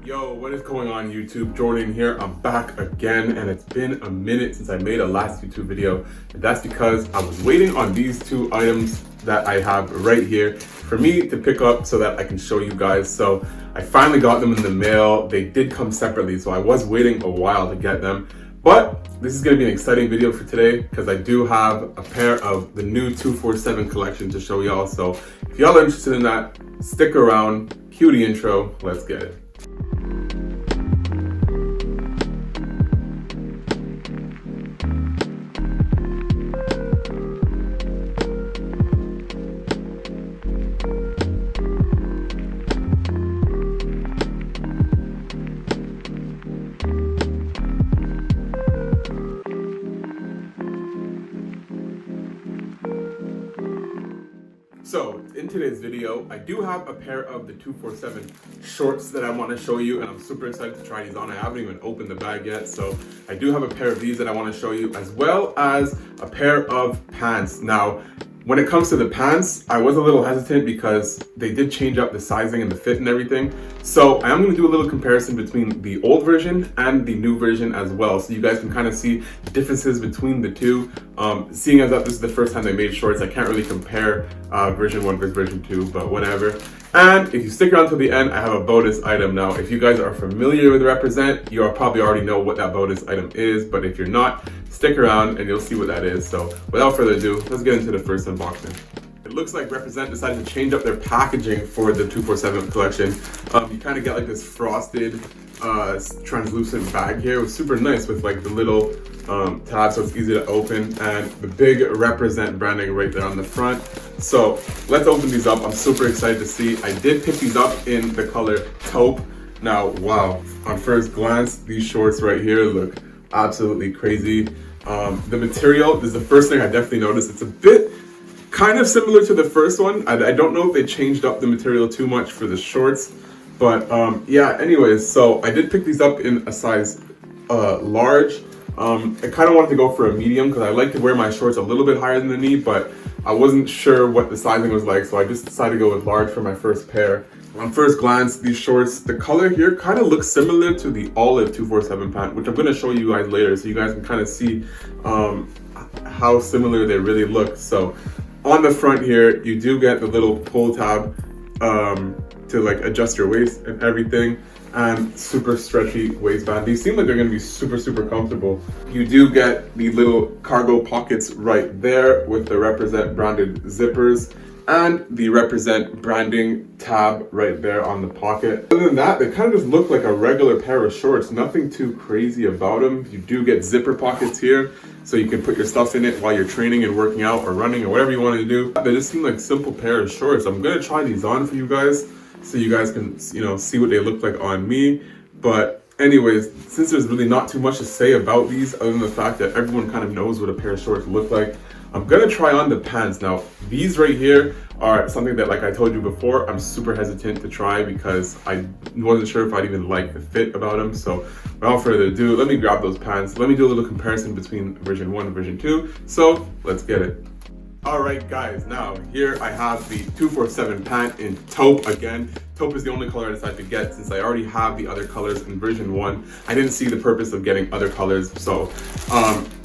Yo, what is going on YouTube? Jordan here. I'm back again, and it's been a minute since I made a last YouTube video, and that's because I was waiting on these two items that I have right here for me to pick up so that I can show you guys. So I finally got them in the mail. They did come separately, so I was waiting a while to get them. But this is going to be an exciting video for today because I do have a pair of the new 247 collection to show y'all. So if y'all are interested in that, stick around, cue the intro, let's get it. So in today's video, I do have a pair of the 247 shorts that I want to show you, and I'm super excited to try these on. I haven't even opened the bag yet, so I do have a pair of these that I want to show you, as well as a pair of pants. Now, when it comes to the pants, I was a little hesitant because they did change up the sizing and the fit and everything. So I am going to do a little comparison between the old version and the new version as well, so you guys can kind of see the differences between the two. Seeing as that this is the first time they made shorts, I can't really compare version 1 versus version 2, but whatever. And if you stick around till the end, I have a bonus item. Now, if you guys are familiar with Represent, you probably already know what that bonus item is, but if you're not, stick around and you'll see what that is. So without further ado, let's get into the first unboxing. It looks like Represent decided to change up their packaging for the 247 collection. You kind of get like this frosted, translucent bag here. It was super nice with like the little tab, so it's easy to open, and the big Represent branding right there on the front. So let's open these up. I'm super excited to see. I did pick these up in the color taupe. Now, wow, on first glance, these shorts right here look absolutely crazy. The material is the first thing I definitely noticed. It's a bit kind of similar to the first one. I don't know if they changed up the material too much for the shorts, but yeah, anyways, so I did pick these up in a size large. I kind of wanted to go for a medium because I like to wear my shorts a little bit higher than the knee, but I wasn't sure what the sizing was like, so I just decided to go with large for my first pair. On first glance, these shorts, the color here kind of looks similar to the olive 247 pant, which I'm going to show you guys later so you guys can kind of see how similar they really look. So on the front here, you do get the little pull tab to like adjust your waist and everything, and super stretchy waistband. These seem like they're going to be super comfortable. You do get the little cargo pockets right there with the Represent branded zippers and the Represent branding tab right there on the pocket. Other than that, they kind of just look like a regular pair of shorts. Nothing too crazy about them. You do get zipper pockets here, so you can put your stuff in it while you're training and working out or running or whatever you want to do. They just seem like simple pair of shorts. I'm gonna try these on for you guys so you guys can, see what they look like on me. But anyways, since there's really not too much to say about these other than the fact that everyone kind of knows what a pair of shorts look like, I'm gonna try on the pants. Now, these right here are something that, like I told you before, I'm super hesitant to try because I wasn't sure if I'd even like the fit about them. So without further ado, let me grab those pants. Let me do a little comparison between version 1 and version 2. So let's get it. Alright guys, now here I have the 247 pant in taupe again. Taupe is the only color I decided to get since I already have the other colors in version 1. I didn't see the purpose of getting other colors. So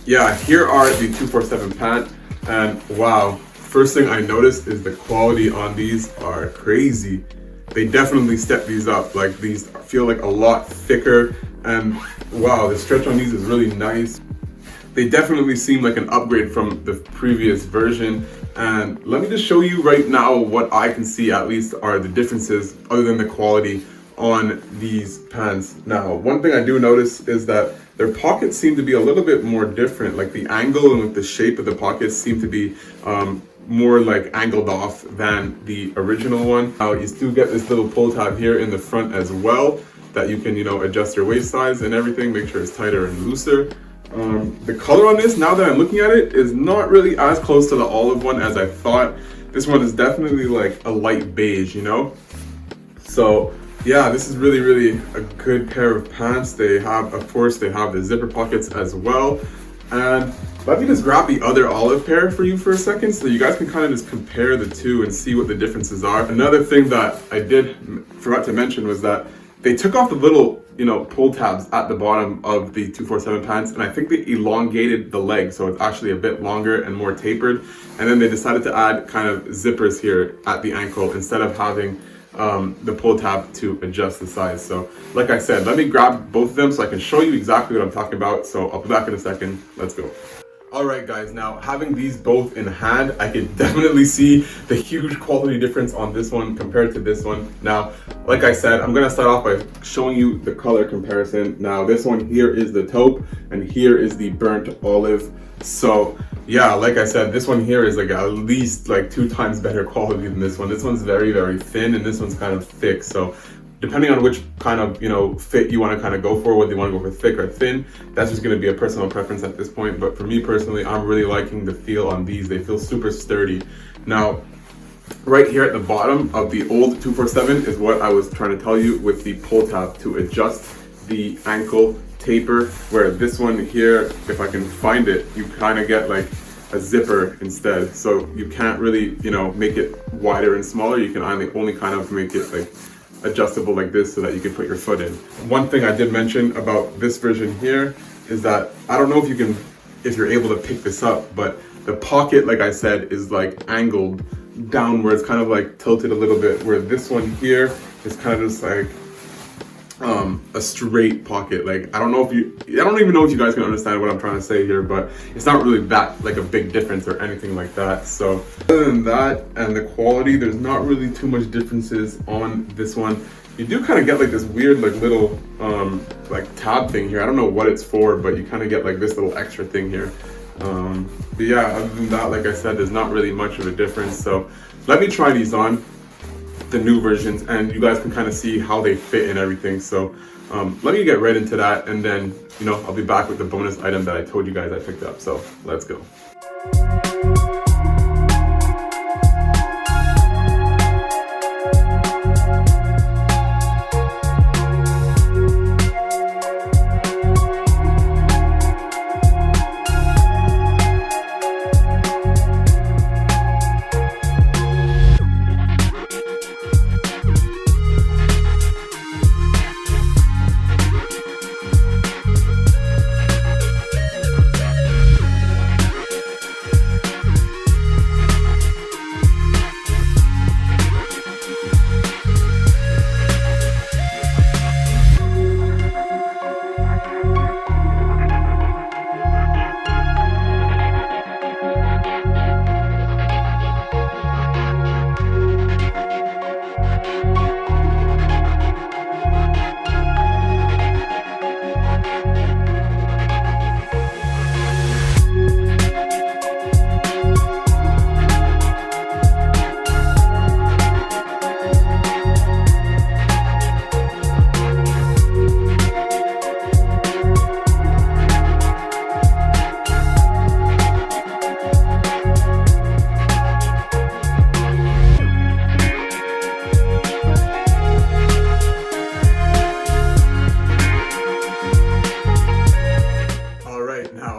yeah, here are the 247 pant, and wow, first thing I noticed is the quality on these are crazy. They definitely step these up. Like, these feel like a lot thicker, and wow, the stretch on these is really nice. They definitely seem like an upgrade from the previous version, and let me just show you right now what I can see at least are the differences other than the quality on these pants. Now, one thing I do notice is that their pockets seem to be a little bit more different. Like, the angle and with the shape of the pockets seem to be more like angled off than the original one. Now, you still get this little pull tab here in the front as well that you can, adjust your waist size and everything, make sure it's tighter and looser. The color on this, now that I'm looking at it, is not really as close to the olive one as I thought. This one is definitely like a light beige, So yeah, this is really a good pair of pants. They have, of course, they have the zipper pockets as well. And let me just grab the other olive pair for you for a second so you guys can kind of just compare the two and see what the differences are. Another thing that I forgot to mention was that they took off the little, pull tabs at the bottom of the 247 pants, and I think they elongated the leg so it's actually a bit longer and more tapered. And then they decided to add kind of zippers here at the ankle instead of having the pull tab to adjust the size. So like I said, let me grab both of them so I can show you exactly what I'm talking about. So I'll be back in a second. Let's go. Alright guys, now having these both in hand, I can definitely see the huge quality difference on this one compared to this one. Now, like I said, I'm going to start off by showing you the color comparison. Now this one here is the taupe and here is the burnt olive. So yeah, like I said, this one here is like at least like 2 times better quality than this one. This one's very, very thin and this one's kind of thick. So depending on which kind of, fit you want to kind of go for, whether you want to go for thick or thin, that's just going to be a personal preference at this point. But for me personally, I'm really liking the feel on these. They feel super sturdy. Now, right here at the bottom of the old 247 is what I was trying to tell you with the pull tab to adjust the ankle taper, where this one here, if I can find it, you kind of get like a zipper instead. So you can't really, make it wider and smaller. You can only kind of make it like adjustable like this so that you can put your foot in. One thing I did mention about this version here is that I don't know if you're able to pick this up, but the pocket, like I said, is like angled downwards, kind of like tilted a little bit, where this one here is kind of just like a straight pocket. Like I don't even know if you guys can understand what I'm trying to say here, but it's not really that like a big difference or anything like that. So other than that and the quality, there's not really too much differences on this one. You do kind of get like this weird like little like tab thing here. I don't know what it's for, but you kind of get like this little extra thing here. But yeah, other than that, like I said, there's not really much of a difference. So let me try these on, the new versions, and you guys can kind of see how they fit and everything. So let me get right into that, and then I'll be back with the bonus item that I told you guys I picked up. So let's go.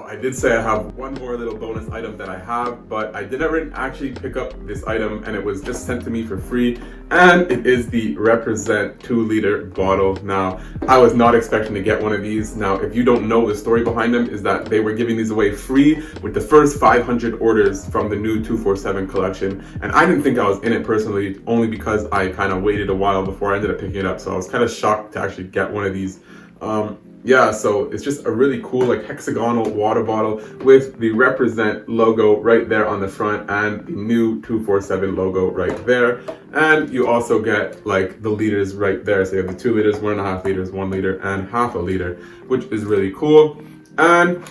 I did say I have one more little bonus item that I have, but I didn't actually pick up this item, and it was just sent to me for free, and it is the Represent 2-liter bottle. Now, I was not expecting to get one of these. Now, if you don't know, the story behind them is that they were giving these away free with the first 500 orders from the new 247 collection, and I didn't think I was in it personally, only because I kind of waited a while before I ended up picking it up, so I was kind of shocked to actually get one of these. Yeah, so it's just a really cool like hexagonal water bottle with the Represent logo right there on the front and the new 247 logo right there. And you also get like the liters right there. So you have the 2 liters, 1.5 liters, 1 liter, and half a liter, which is really cool. And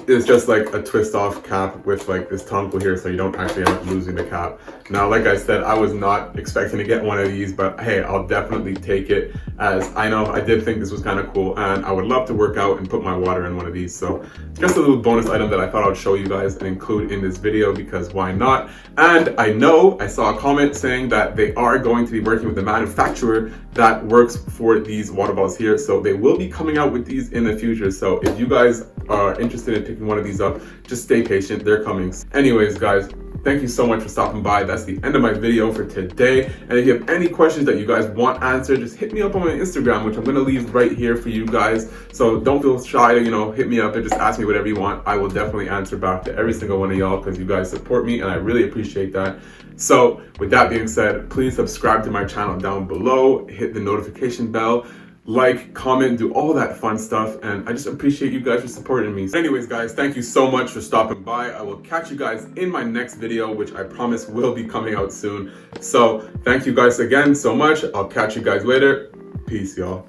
it's just like a twist off cap with like this tongue here, so you don't actually end up losing the cap. Now, like I said, I was not expecting to get one of these, but hey, I'll definitely take it, as I know I did think this was kind of cool, and I would love to work out and put my water in one of these. So just a little bonus item that I thought I would show you guys and include in this video, because why not? And I know I saw a comment saying that they are going to be working with the manufacturer that works for these water bottles here, so they will be coming out with these in the future. So if you guys are interested in picking one of these up, just stay patient, they're coming. Anyways guys, thank you so much for stopping by. That's the end of my video for today. And if you have any questions that you guys want answered, just hit me up on my Instagram, which I'm gonna leave right here for you guys. So don't feel shy to, hit me up and just ask me whatever you want. I will definitely answer back to every single one of y'all because you guys support me and I really appreciate that. So with that being said, please subscribe to my channel down below, hit the notification bell, like, comment, do all that fun stuff, and I just appreciate you guys for supporting me. Anyways, guys, thank you so much for stopping by. I will catch you guys in my next video, which I promise will be coming out soon. So thank you guys again so much. I'll catch you guys later. Peace, y'all.